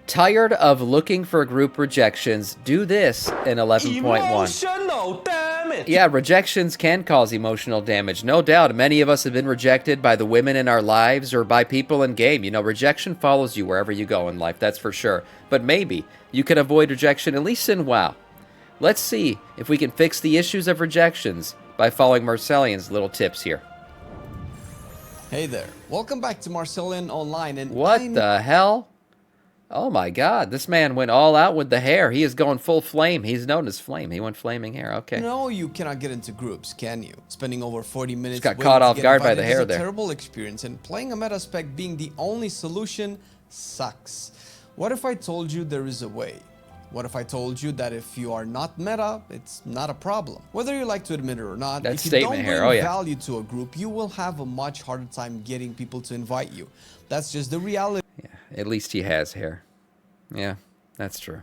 Tired of looking for group rejections? Do this in 11.1. Emotional damage. Yeah, rejections can cause emotional damage, no doubt. Many of us have been rejected by the women in our lives or by people in game. You know, rejection follows you wherever you go in life, that's for sure. But maybe you can avoid rejection, at least in WoW. Let's see if we can fix the issues of rejections by following Marcellian's little tips here. Hey there, welcome back to Marcellian Online, and What the hell? Oh my god, this man went all out with the hair. He is going full flame. He's known as Flame. He went flaming hair, okay. No, you cannot get into groups, can you? Spending over 40 minutes got caught off guard by the hair is a there. terrible experience, and playing a meta spec being the only solution sucks. What if I told you there is a way? What if I told you that if you are not meta, it's not a problem? Whether you like to admit it or not, That if you statement don't here, bring oh yeah. value to a group, you will have a much harder time getting people to invite you. That's just the reality. Yeah, at least he has hair. Yeah, that's true.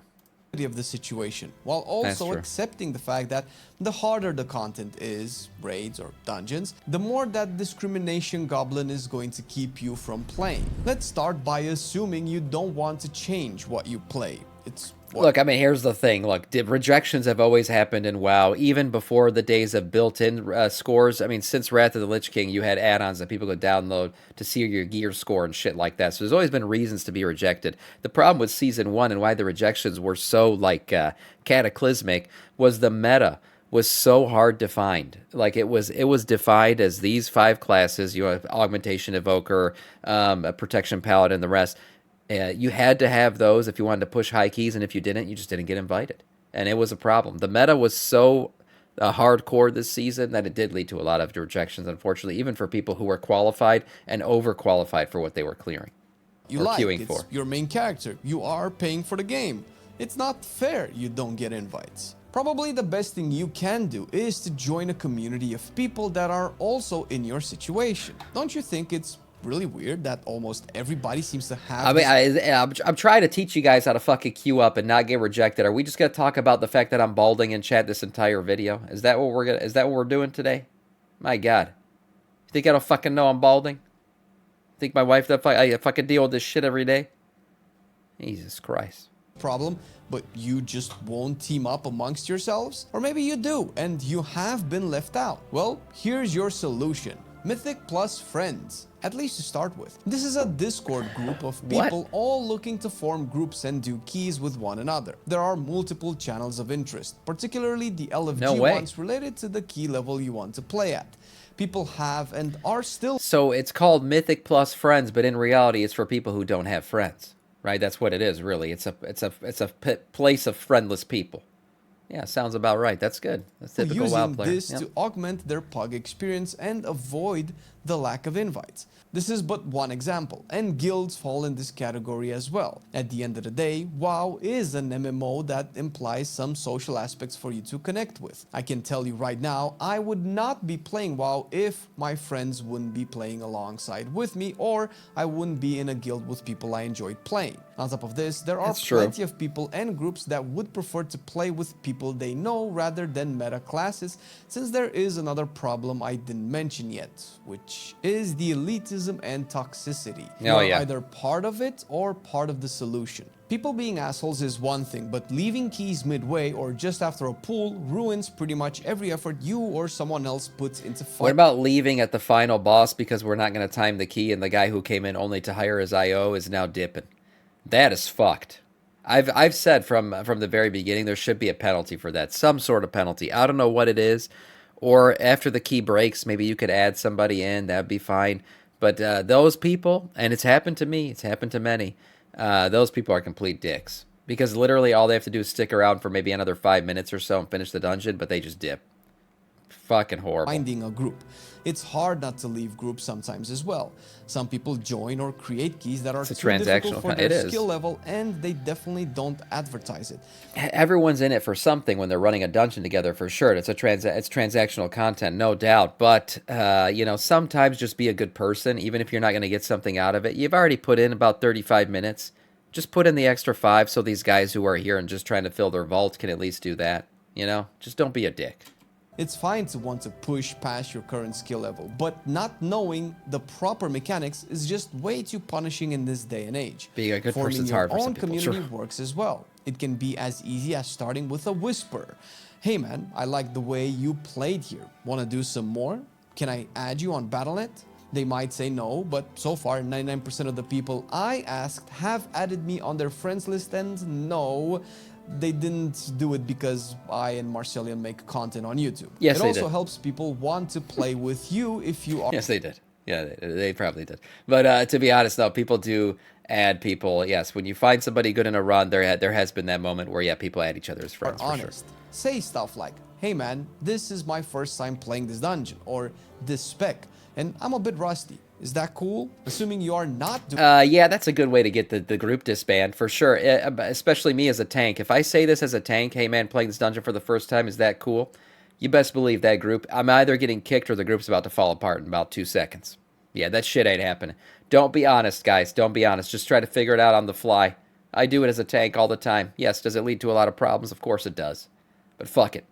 Of the situation, while also true. accepting the fact that the harder the content is, raids or dungeons, the more that discrimination goblin is going to keep you from playing. Let's start by assuming you don't want to change what you play. It's Look, I mean, here's the thing. Look, rejections have always happened in WoW, even before the days of built-in scores. I mean, since Wrath of the Lich King, you had add-ons that people could download to see your gear score and shit like that. So there's always been reasons to be rejected. The problem with Season 1 and why the rejections were so, like, cataclysmic was the meta was so hard to find. Like, it was defined as these 5 classes. You have Augmentation Evoker, a Protection Paladin, and the rest. You had to have those if you wanted to push high keys, and if you didn't, you just didn't get invited. And it was a problem. The meta was so hardcore this season that it did lead to a lot of rejections, unfortunately, even for people who were qualified and overqualified for what they were clearing you or like, queuing it's for. your main character. You are paying for the game. It's not fair you don't get invites. Probably the best thing you can do is to join a community of people that are also in your situation. Don't you think it's really weird that almost everybody seems to have I mean, I'm trying to teach you guys how to fucking queue up and not get rejected. Are we just gonna talk about the fact that I'm balding in chat this entire video? Is that what we're doing today? My God, you think I don't fucking know I'm balding? Think my wife that I fucking deal with this shit every day? Jesus Christ. problem, but you just won't team up amongst yourselves? Or maybe you do, and you have been left out. Well, here's your solution. Mythic plus friends, at least to start with. This is a Discord group of people all looking to form groups and do keys with one another. There are multiple channels of interest, particularly the LFG ones related to the key level you want to play at. People have and are still... So it's called Mythic plus friends, but in reality it's for people who don't have friends, right? That's what it is, really. It's a place of friendless people. Yeah, sounds about right. That's good. That's typical WoW player. Using this to augment their pug experience and avoid the lack of invites. This is but one example, and guilds fall in this category as well. At the end of the day, WoW is an MMO that implies some social aspects for you to connect with. I can tell you right now, I would not be playing WoW if my friends wouldn't be playing alongside with me, or I wouldn't be in a guild with people I enjoyed playing. On top of this, there are plenty of people and groups that would prefer to play with people they know rather than meta classes, since there is another problem I didn't mention yet, which is the elitism and toxicity. You are either part of it or part of the solution. People being assholes is one thing, but leaving keys midway or just after a pull ruins pretty much every effort you or someone else puts into fight. What about leaving at the final boss because we're not going to time the key and the guy who came in only to hire his IO is now dipping? That is fucked. I've said from the very beginning there should be a penalty for that, some sort of penalty. I don't know what it is, or after the key breaks, maybe you could add somebody in. That'd be fine. But those people, and it's happened to me, it's happened to many. Those people are complete dicks because literally all they have to do is stick around for maybe another 5 minutes or so and finish the dungeon, but they just dip. Fucking horrible. Finding a group. It's hard not to leave groups sometimes as well. Some people join or create keys that are too difficult for their skill level, and they definitely don't advertise it. Everyone's in it for something when they're running a dungeon together, for sure. It's transactional content, no doubt. But you know, sometimes just be a good person, even if you're not going to get something out of it. You've already put in about 35 minutes. Just put in the extra 5 so these guys who are here and just trying to fill their vault can at least do that. You know, just don't be a dick. It's fine to want to push past your current skill level, but not knowing the proper mechanics is just way too punishing in this day and age. Being a good Forming person's your hard for some own people, community sure. works as well. It can be as easy as starting with a whisper. Hey man, I like the way you played here. Wanna do some more? Can I add you on Battle.net? They might say no, but so far 99% of the people I asked have added me on their friends list, and no, they didn't do it because I and Marcellian make content on YouTube. Yes, it they also did. helps people want to play with you if you are. Yes, they did. Yeah, they probably did. But to be honest, though, people do add people. Yes, when you find somebody good in a run, there has been that moment where, yeah, people add each other as friends, for sure. Honest. Say stuff like, hey man, this is my first time playing this dungeon or this spec, and I'm a bit rusty. Is that cool? Assuming you are not doing... Yeah, that's a good way to get the group disband, for sure. Especially me as a tank. If I say this as a tank, hey man, playing this dungeon for the first time, is that cool? You best believe that group, I'm either getting kicked or the group's about to fall apart in about 2 seconds. Yeah, that shit ain't happening. Don't be honest, guys. Don't be honest. Just try to figure it out on the fly. I do it as a tank all the time. Yes, does it lead to a lot of problems? Of course it does. But fuck it.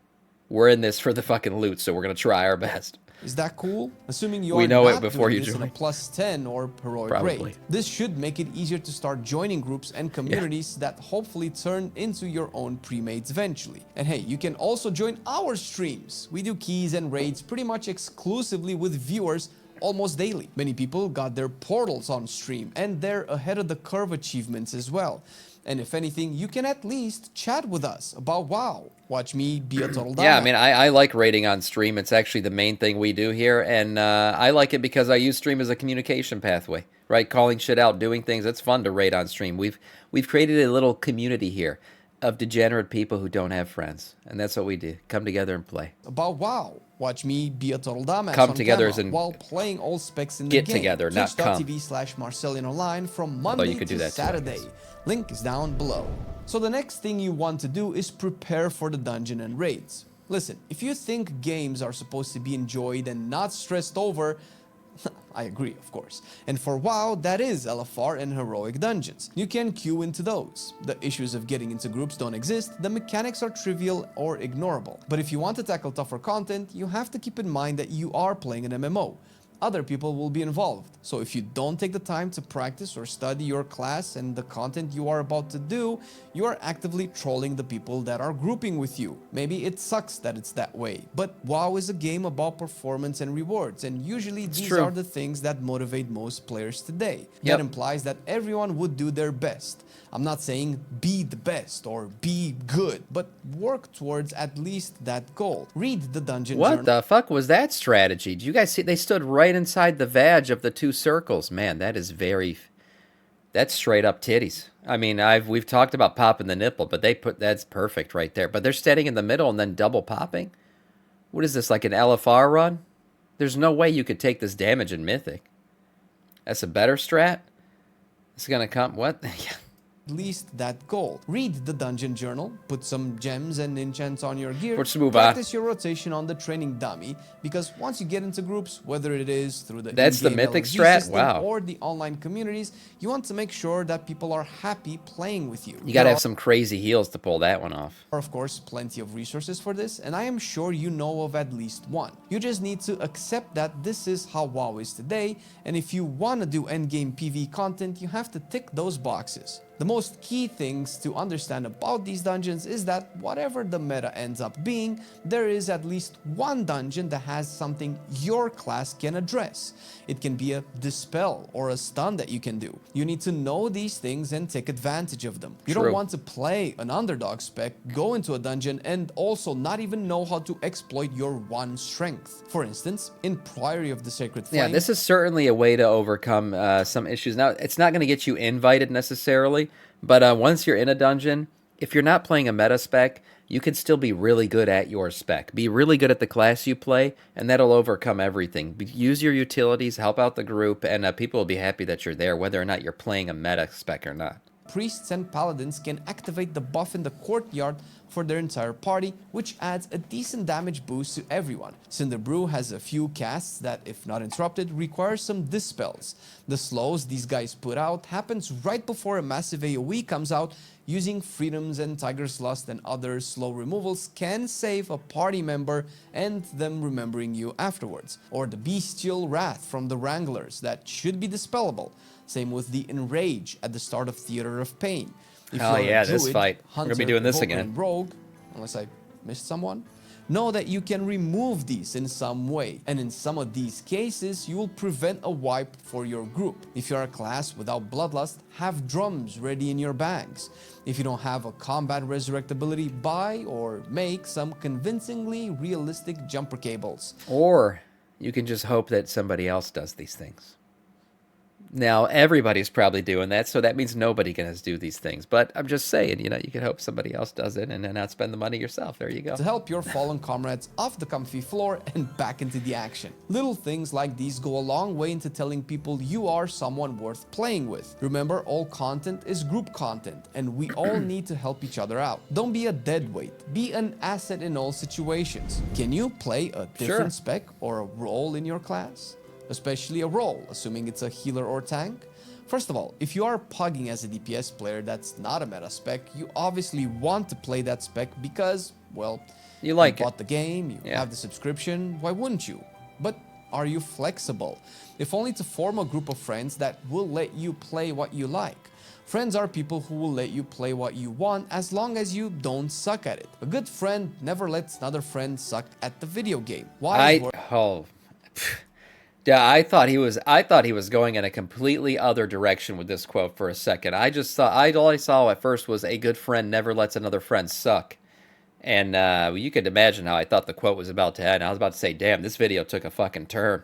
We're in this for the fucking loot, so we're going to try our best. Is that cool? Assuming you We are know it not before doing you this in a join. plus 10 or heroic Probably. grade. This should make it easier to start joining groups and communities that hopefully turn into your own pre-mates eventually. And hey, you can also join our streams. We do keys and raids pretty much exclusively with viewers almost daily. Many people got their portals on stream, and they're ahead of the curve achievements as well. And if anything, you can at least chat with us about WoW. Watch me be a total dumbass. Yeah, I mean, I like raiding on stream. It's actually the main thing we do here, and I like it because I use stream as a communication pathway, right? Calling shit out, doing things. It's fun to raid on stream. We've created a little community here of degenerate people who don't have friends, and that's what we do. Come together and play. About WoW. Watch me be a total dumbass Come on together camera as in while playing all specs in the get game. together, not come. Twitch.tv/Marcellian Online from Although you Monday could do to that too, I Saturday. guess. Link is down below. So the next thing you want to do is prepare for the dungeon and raids. Listen, if you think games are supposed to be enjoyed and not stressed over, I agree, of course. And for WoW, that is LFR and heroic dungeons. You can queue into those. The issues of getting into groups don't exist, the mechanics are trivial or ignorable. But if you want to tackle tougher content, you have to keep in mind that you are playing an MMO. Other people will be involved. So if you don't take the time to practice or study your class and the content you are about to do, you are actively trolling the people that are grouping with you. Maybe it sucks that it's that way, but WoW is a game about performance and rewards, and usually these true. are the things that motivate most players today. Yep. That implies that everyone would do their best. I'm not saying be the best or be good, but work towards at least that goal. Read the dungeon What journal. the fuck was that strategy? Did you guys see? They stood right inside the vag of the 2 circles. Man, that is very... That's straight up titties. I mean, we've talked about popping the nipple, but that's perfect right there. But they're standing in the middle and then double popping? What is this, like an LFR run? There's no way you could take this damage in Mythic. That's a better strat? It's gonna come... What? At least that goal. Read the dungeon journal, put some gems and enchants on your gear, Let's move on. practice your rotation on the training dummy, because once you get into groups, whether it is through the That's the in-game mythic LFG strat? system Wow. or the online communities, you want to make sure that people are happy playing with you. You gotta There have some crazy heals to pull that one off. are, of course, plenty of resources for this, and I am sure you know of at least one. You just need to accept that this is how WoW is today, and if you want to do endgame PvE content, you have to tick those boxes. The most key things to understand about these dungeons is that whatever the meta ends up being, there is at least one dungeon that has something your class can address. It can be a dispel or a stun that you can do. You need to know these things and take advantage of them. You True. don't want to play an underdog spec, go into a dungeon, and also not even know how to exploit your one strength. For instance, in Priory of the Sacred Flame, Yeah, this is certainly a way to overcome some issues. Now, it's not going to get you invited necessarily, but once you're in a dungeon, if you're not playing a meta spec, you can still be really good at your spec. Be really good at the class you play, and that'll overcome everything. Use your utilities, help out the group, and people will be happy that you're there, whether or not you're playing a meta spec or not. priests and paladins can activate the buff in the courtyard for their entire party, which adds a decent damage boost to everyone. Cinderbrew has a few casts that, if not interrupted, require some dispels. The slows these guys put out happens right before a massive AoE comes out, Using Freedoms and Tiger's Lust and other slow removals can save a party member and them remembering you afterwards. Or the Bestial Wrath from the Wranglers that should be dispellable. Same with the Enrage at the start of Theater of Pain. If Oh you're yeah, a this Druid, fight. We're Hunter, gonna be doing this Evoker, again. and Rogue, unless I missed someone, know that you can remove these in some way, and in some of these cases you will prevent a wipe for your group. If you're a class without Bloodlust, have drums ready in your bags. If you don't have a combat resurrect ability, buy or make some convincingly realistic jumper cables. Or you can just hope that somebody else does these things. Now, everybody's probably doing that, so that means nobody can do these things. But I'm just saying, you know, you can hope somebody else does it and then not spend the money yourself. There you go. To help your fallen comrades off the comfy floor and back into the action. Little things like these go a long way into telling people you are someone worth playing with. Remember, all content is group content, and we all need to help each other out. Don't be a deadweight. Be an asset in all situations. Can you play a different spec or a role in your class? Especially a role, assuming it's a healer or tank? First of all, if you are pugging as a DPS player that's not a meta spec, you obviously want to play that spec because, well, you like bought the game, you Yeah. have the subscription, why wouldn't you? But are you flexible? If only to form a group of friends that will let you play what you like. Friends are people who will let you play what you want as long as you don't suck at it. A good friend never lets another friend suck at the video game. Yeah, I thought he was going in a completely other direction with this quote for a second. I just thought all I saw at first was a good friend never lets another friend suck. And you could imagine how I thought the quote was about to end. I was about to say, damn, this video took a fucking turn.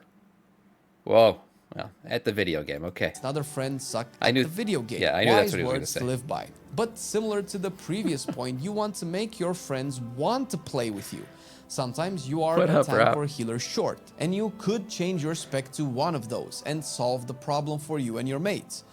Whoa. Well, at the video game, okay. Another friend sucked at the video game. Yeah, I knew that's what he was going to Wise say. words to live by. But similar to the previous point, you want to make your friends want to play with you. Sometimes you are a tank or a healer short, and you could change your spec to one of those and solve the problem for you and your mates.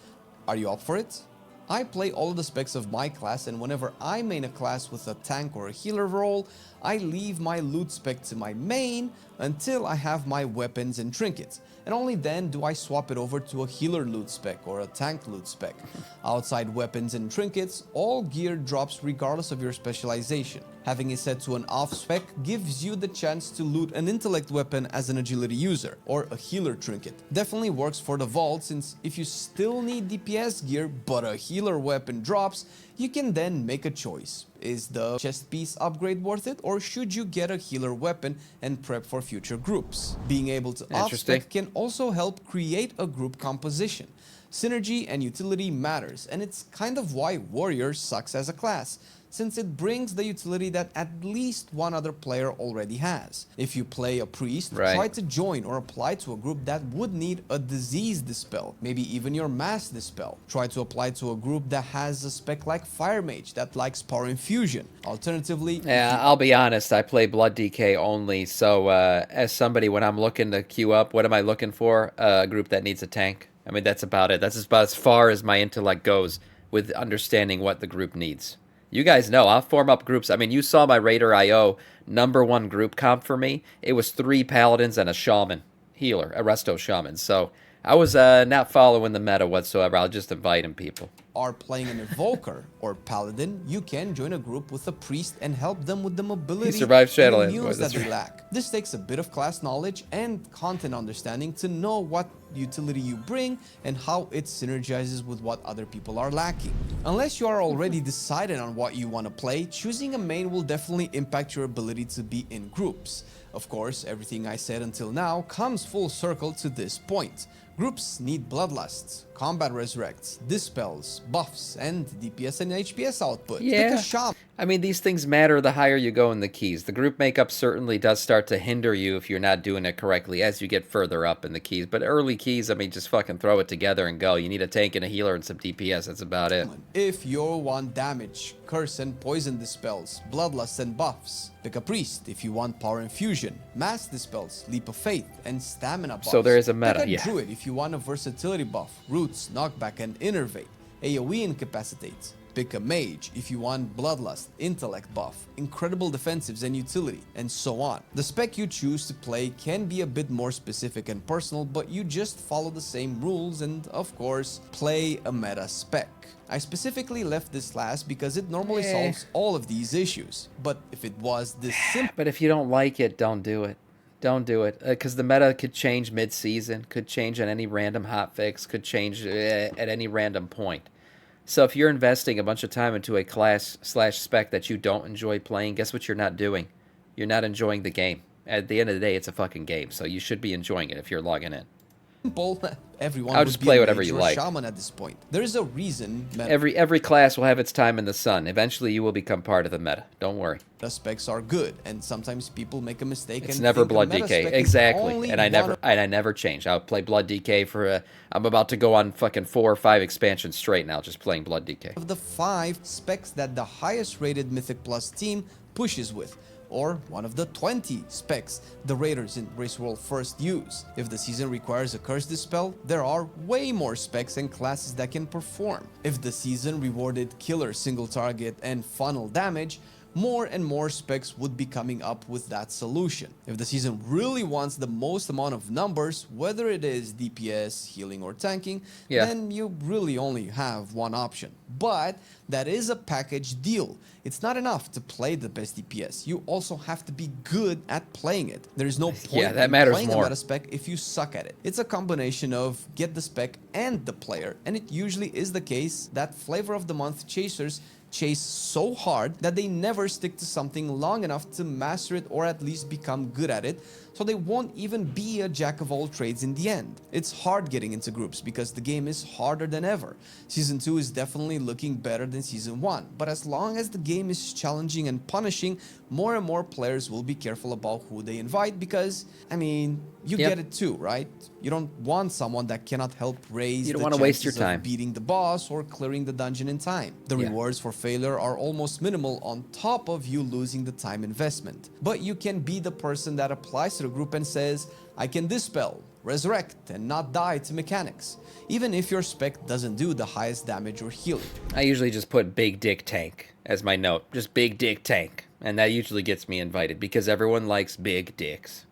Are you up for it? I play all of the specs of my class, and whenever I main a class with a tank or a healer role, I leave my loot spec to my main until I have my weapons and trinkets. And only then do I swap it over to a healer loot spec or a tank loot spec. Outside weapons and trinkets, all gear drops regardless of your specialization. Having it set to an off spec gives you the chance to loot an intellect weapon as an agility user, or a healer trinket. Definitely works for the vault, since if you still need DPS gear but a healer weapon drops, you can then make a choice. Is the chest piece upgrade worth it, or should you get a healer weapon and prep for future groups? Being able to off-spec can also help create a group composition. Synergy and utility matters, and it's kind of why Warrior sucks as a class, since it brings the utility that at least one other player already has. If you play a priest, try to join or apply to a group that would need a disease dispel, maybe even your mass dispel. Try to apply to a group that has a spec like Fire Mage that likes power infusion. Alternatively, yeah, I'll be honest, I play Blood DK only, so as somebody, when I'm looking to queue up, what am I looking for? A group that needs a tank. I mean, that's about it. That's about as far as my intellect goes with understanding what the group needs. You guys know, I'll form up groups. I mean, you saw my Raider IO #1 group comp for me. It was 3 paladins and a shaman, healer, a resto shaman. So I was not following the meta whatsoever. I'll just inviting people. Are playing an evoker or paladin, you can join a group with a priest and help them with the mobility and immunes that they lack. This takes a bit of class knowledge and content understanding to know what utility you bring and how it synergizes with what other people are lacking. Unless you are already decided on what you want to play, choosing a main will definitely impact your ability to be in groups. Of course, everything I said until now comes full circle to this point. Groups need bloodlusts, combat resurrects, dispels, buffs, and DPS and HPS output. Yeah. Pick a shaman. I mean, these things matter the higher you go in the keys. The group makeup certainly does start to hinder you if you're not doing it correctly as you get further up in the keys. But early keys, I mean, just fucking throw it together and go. You need a tank and a healer and some DPS. That's about it. If you want damage, curse and poison dispels, bloodlust and buffs, pick a priest. If you want power infusion, mass dispels, leap of faith, and stamina buffs. So there is a meta, pick a druid if you want a versatility buff, roots, knockback, and innervate, AoE incapacitates. Pick a mage if you want bloodlust, intellect buff, incredible defensives and utility, and so on. The spec you choose to play can be a bit more specific and personal, but you just follow the same rules and, of course, play a meta spec. I specifically left this last because it normally solves all of these issues. But if it was this simple... But if you don't like it, don't do it. Don't do it. Because the meta could change mid-season, could change on any random hotfix, could change at any random point. So if you're investing a bunch of time into a class/spec that you don't enjoy playing, guess what you're not doing? You're not enjoying the game. At the end of the day, it's a fucking game, so you should be enjoying it if you're logging in. Everyone I'll just play whatever you like. Shaman at this point. There is a reason every class will have its time in the sun. Eventually, you will become part of the meta. Don't worry. The specs are good, and sometimes people make a mistake. It's and never think Blood a meta DK, spec is exactly. only And I never change. I'll play Blood DK for. I'm about to go on fucking 4 or 5 expansions straight now, just playing Blood DK. Of the 5 specs that the highest rated Mythic Plus team pushes with, or one of the 20 specs the raiders in Race World first use. If the season requires a curse dispel, there are way more specs and classes that can perform. If the season rewarded killer, single target, and funnel damage, more and more specs would be coming up with that solution. If the season really wants the most amount of numbers, whether it is DPS, healing, or tanking, then you really only have one option. But that is a package deal. It's not enough to play the best DPS. You also have to be good at playing it. There is no point in playing a meta spec if you suck at it. It's a combination of get the spec and the player, and it usually is the case that flavor of the month chasers chase so hard that they never stick to something long enough to master it or at least become good at it, so they won't even be a jack of all trades in the end. It's hard getting into groups because the game is harder than ever. Season 2 is definitely looking better than Season 1, but as long as the game is challenging and punishing, more and more players will be careful about who they invite because, I mean, you get it too, right? You don't want someone that cannot help raise the chances of beating the boss or clearing the dungeon in time. The rewards for failure are almost minimal on top of you losing the time investment. But you can be the person that applies to the group and says, I can dispel, resurrect, and not die to mechanics, even if your spec doesn't do the highest damage or healing. I usually just put big dick tank as my note, just big dick tank, and that usually gets me invited because everyone likes big dicks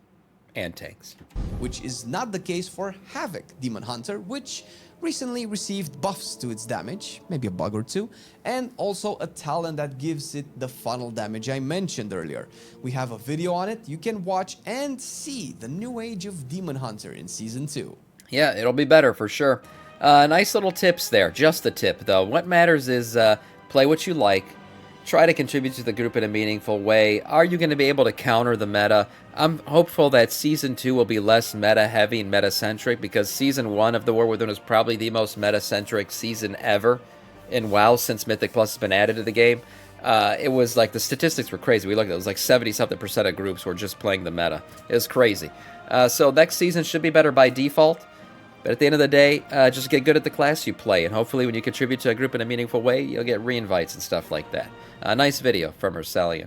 and tanks. Which is not the case for Havoc Demon Hunter, which recently received buffs to its damage, maybe a bug or two, and also a talent that gives it the funnel damage I mentioned earlier. We have a video on it you can watch and see the new age of Demon Hunter in Season 2. Yeah, it'll be better for sure. Nice little tips there, just a tip though. What matters is play what you like, try to contribute to the group in a meaningful way. Are you going to be able to counter the meta? I'm hopeful that Season 2 will be less meta-heavy and meta-centric because Season 1 of the War Within was probably the most meta-centric season ever in WoW since Mythic Plus has been added to the game. It was like the statistics were crazy. We looked at it was like 70-something% of groups were just playing the meta. It was crazy. So next season should be better by default. But at the end of the day, just get good at the class you play. And hopefully when you contribute to a group in a meaningful way, you'll get re-invites and stuff like that. Nice video from Ursalian.